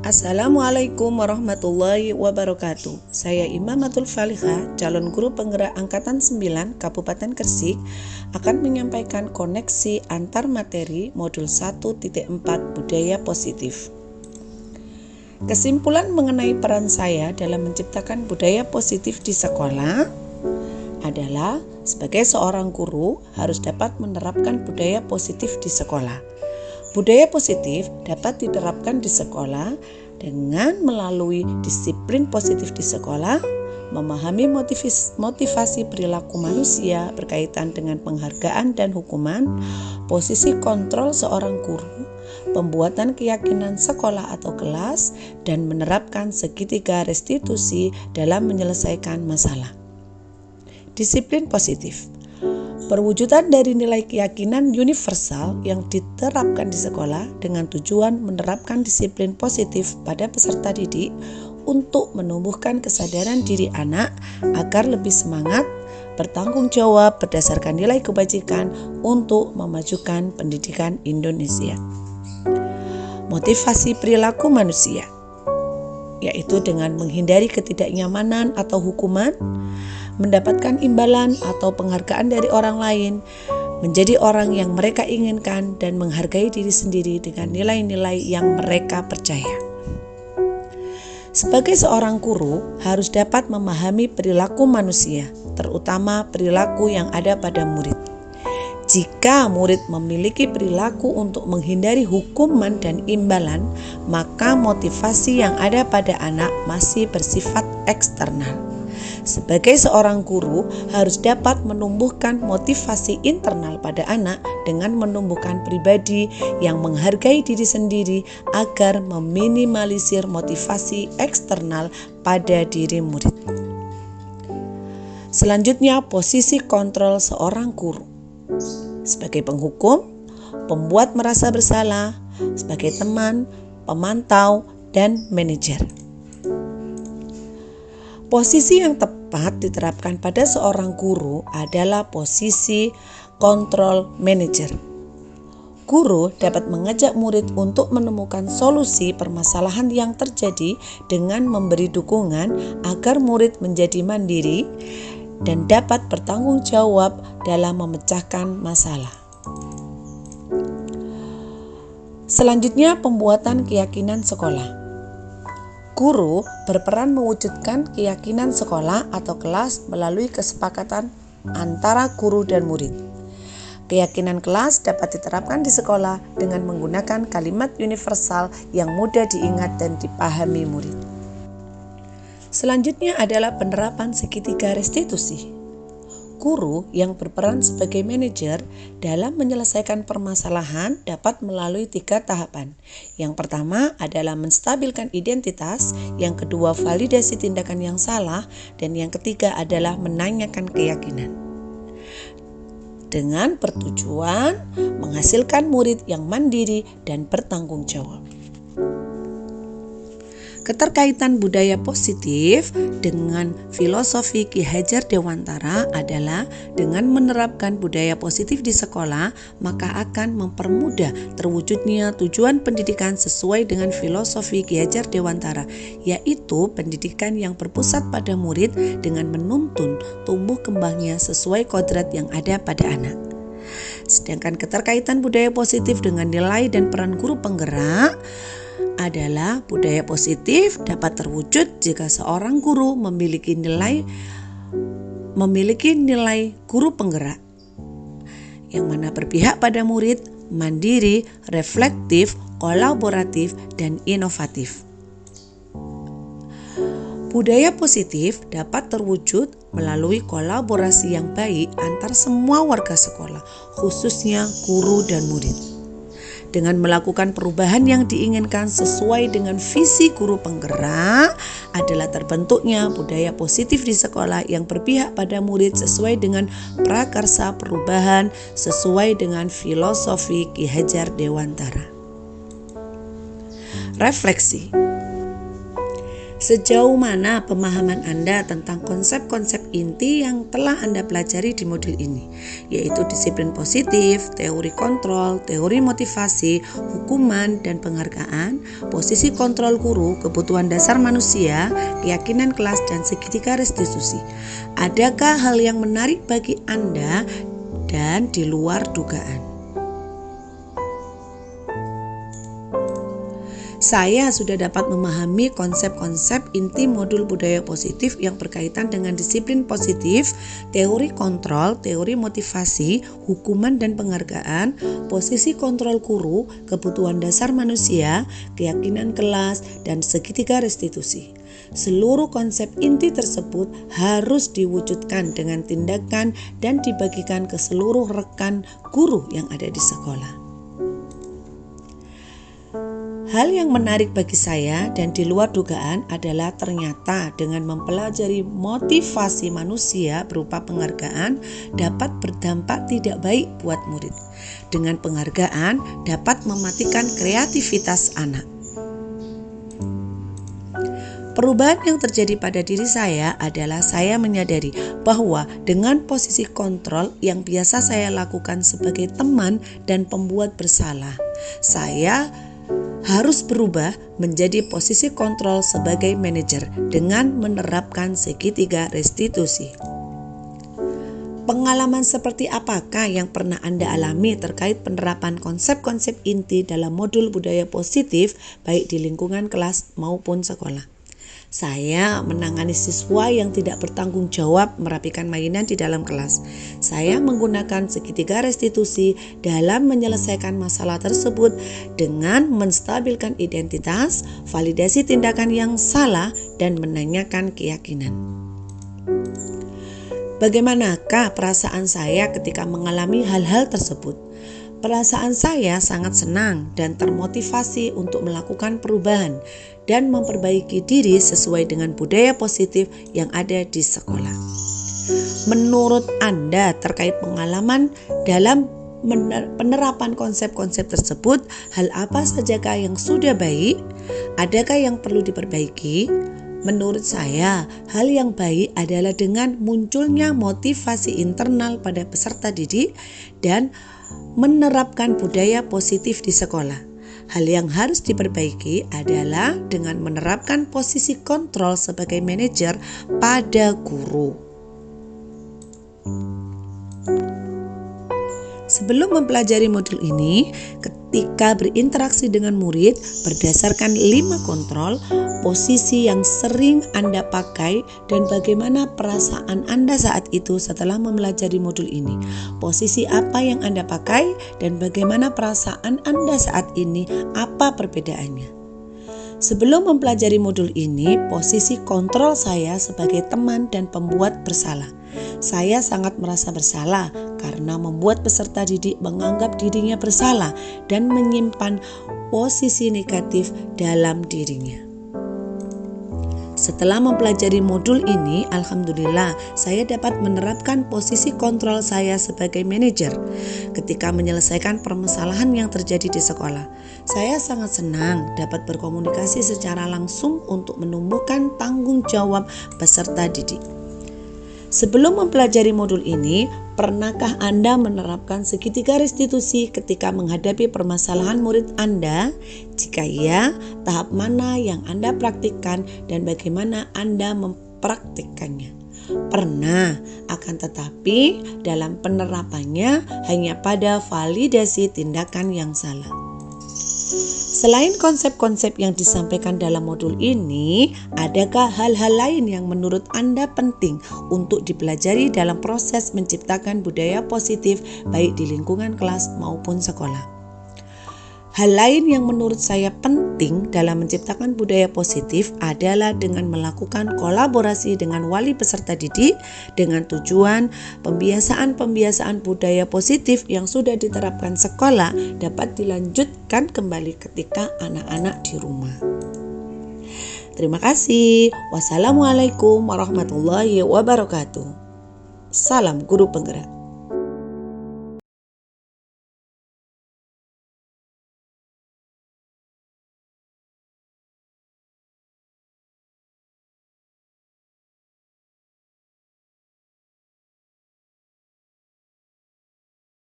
Assalamualaikum warahmatullahi wabarakatuh. Saya Imamatul Falihah, calon guru penggerak Angkatan 9 Kabupaten Gresik, akan menyampaikan koneksi antar materi modul 1.4 Budaya Positif. Kesimpulan mengenai peran saya dalam menciptakan budaya positif di sekolah adalah sebagai seorang guru harus dapat menerapkan budaya positif di sekolah. Budaya positif dapat diterapkan di sekolah dengan melalui disiplin positif di sekolah, memahami motivasi perilaku manusia berkaitan dengan penghargaan dan hukuman, posisi kontrol seorang guru, pembuatan keyakinan sekolah atau kelas, dan menerapkan segitiga restitusi dalam menyelesaikan masalah. Disiplin positif perwujudan dari nilai keyakinan universal yang diterapkan di sekolah dengan tujuan menerapkan disiplin positif pada peserta didik untuk menumbuhkan kesadaran diri anak agar lebih semangat, bertanggung jawab berdasarkan nilai kebajikan untuk memajukan pendidikan Indonesia. Motivasi perilaku manusia, yaitu dengan menghindari ketidaknyamanan atau hukuman, mendapatkan imbalan atau penghargaan dari orang lain, menjadi orang yang mereka inginkan, dan menghargai diri sendiri dengan nilai-nilai yang mereka percaya. Sebagai seorang guru harus dapat memahami perilaku manusia, terutama perilaku yang ada pada murid. Jika murid memiliki perilaku untuk menghindari hukuman dan imbalan, maka motivasi yang ada pada anak masih bersifat eksternal. Sebagai seorang guru harus dapat menumbuhkan motivasi internal pada anak dengan menumbuhkan pribadi yang menghargai diri sendiri agar meminimalisir motivasi eksternal pada diri murid. Selanjutnya, posisi kontrol seorang guru. Sebagai penghukum, pembuat merasa bersalah, sebagai teman, pemantau, dan manajer. Posisi yang tepat diterapkan pada seorang guru adalah posisi kontrol manager. Guru dapat mengajak murid untuk menemukan solusi permasalahan yang terjadi dengan memberi dukungan agar murid menjadi mandiri dan dapat bertanggung jawab dalam memecahkan masalah. Selanjutnya, pembuatan keyakinan sekolah. Guru berperan mewujudkan keyakinan sekolah atau kelas melalui kesepakatan antara guru dan murid. Keyakinan kelas dapat diterapkan di sekolah dengan menggunakan kalimat universal yang mudah diingat dan dipahami murid. Selanjutnya adalah penerapan segitiga restitusi. Guru yang berperan sebagai manajer dalam menyelesaikan permasalahan dapat melalui 3 tahapan. Yang pertama adalah menstabilkan identitas, yang kedua validasi tindakan yang salah, dan yang ketiga adalah menanyakan keyakinan. Dengan bertujuan menghasilkan murid yang mandiri dan bertanggung jawab. Keterkaitan budaya positif dengan filosofi Ki Hajar Dewantara adalah dengan menerapkan budaya positif di sekolah, maka akan mempermudah terwujudnya tujuan pendidikan sesuai dengan filosofi Ki Hajar Dewantara, yaitu pendidikan yang berpusat pada murid dengan menuntun tumbuh kembangnya sesuai kodrat yang ada pada anak. Sedangkan keterkaitan budaya positif dengan nilai dan peran guru penggerak adalah budaya positif dapat terwujud jika seorang guru memiliki nilai guru penggerak yang mana berpihak pada murid, mandiri, reflektif, kolaboratif, dan inovatif. Budaya positif dapat terwujud melalui kolaborasi yang baik antar semua warga sekolah, khususnya guru dan murid. Dengan melakukan perubahan yang diinginkan sesuai dengan visi guru penggerak adalah terbentuknya budaya positif di sekolah yang berpihak pada murid sesuai dengan prakarsa perubahan sesuai dengan filosofi Ki Hajar Dewantara. Refleksi. Sejauh mana pemahaman Anda tentang konsep-konsep inti yang telah Anda pelajari di modul ini, yaitu disiplin positif, teori kontrol, teori motivasi, hukuman dan penghargaan, posisi kontrol guru, kebutuhan dasar manusia, keyakinan kelas, dan segitiga restitusi. Adakah hal yang menarik bagi Anda dan di luar dugaan? Saya sudah dapat memahami konsep-konsep inti modul budaya positif yang berkaitan dengan disiplin positif, teori kontrol, teori motivasi, hukuman dan penghargaan, posisi kontrol guru, kebutuhan dasar manusia, keyakinan kelas, dan segitiga restitusi. Seluruh konsep inti tersebut harus diwujudkan dengan tindakan dan dibagikan ke seluruh rekan guru yang ada di sekolah. Hal yang menarik bagi saya dan di luar dugaan adalah ternyata dengan mempelajari motivasi manusia berupa penghargaan dapat berdampak tidak baik buat murid. Dengan penghargaan dapat mematikan kreativitas anak. Perubahan yang terjadi pada diri saya adalah saya menyadari bahwa dengan posisi kontrol yang biasa saya lakukan sebagai teman dan pembuat bersalah, saya harus berubah menjadi posisi kontrol sebagai manajer dengan menerapkan segitiga restitusi. Pengalaman seperti apakah yang pernah Anda alami terkait penerapan konsep-konsep inti dalam modul budaya positif baik di lingkungan kelas maupun sekolah? Saya menangani siswa yang tidak bertanggung jawab merapikan mainan di dalam kelas. Saya menggunakan segitiga restitusi dalam menyelesaikan masalah tersebut dengan menstabilkan identitas, validasi tindakan yang salah, dan menanyakan keyakinan. Bagaimanakah perasaan saya ketika mengalami hal-hal tersebut? Perasaan saya sangat senang dan termotivasi untuk melakukan perubahan dan memperbaiki diri sesuai dengan budaya positif yang ada di sekolah. Menurut Anda terkait pengalaman dalam penerapan konsep-konsep tersebut, hal apa sajakah yang sudah baik? Adakah yang perlu diperbaiki? Menurut saya, hal yang baik adalah dengan munculnya motivasi internal pada peserta didik dan menerapkan budaya positif di sekolah. Hal yang harus diperbaiki adalah dengan menerapkan posisi kontrol sebagai manajer pada guru. Sebelum mempelajari modul ini, ketika berinteraksi dengan murid berdasarkan 5 kontrol, posisi yang sering Anda pakai dan bagaimana perasaan Anda saat itu setelah mempelajari modul ini. Posisi apa yang Anda pakai dan bagaimana perasaan Anda saat ini, apa perbedaannya? Sebelum mempelajari modul ini, posisi kontrol saya sebagai teman dan pembuat bersalah. Saya sangat merasa bersalah karena membuat peserta didik menganggap dirinya bersalah dan menyimpan posisi negatif dalam dirinya. Setelah mempelajari modul ini, alhamdulillah saya dapat menerapkan posisi kontrol saya sebagai manajer ketika menyelesaikan permasalahan yang terjadi di sekolah. Saya sangat senang dapat berkomunikasi secara langsung untuk menumbuhkan tanggung jawab peserta didik. Sebelum mempelajari modul ini, pernahkah Anda menerapkan segitiga restitusi ketika menghadapi permasalahan murid Anda? Jika iya, tahap mana yang Anda praktikkan dan bagaimana Anda mempraktikkannya? Pernah, akan tetapi dalam penerapannya hanya pada validasi tindakan yang salah. Selain konsep-konsep yang disampaikan dalam modul ini, adakah hal-hal lain yang menurut Anda penting untuk dipelajari dalam proses menciptakan budaya positif baik di lingkungan kelas maupun sekolah? Hal lain yang menurut saya penting dalam menciptakan budaya positif adalah dengan melakukan kolaborasi dengan wali peserta didik dengan tujuan pembiasaan budaya positif yang sudah diterapkan sekolah dapat dilanjutkan kembali ketika anak-anak di rumah. Terima kasih. Wassalamualaikum warahmatullahi wabarakatuh. Salam guru penggerak.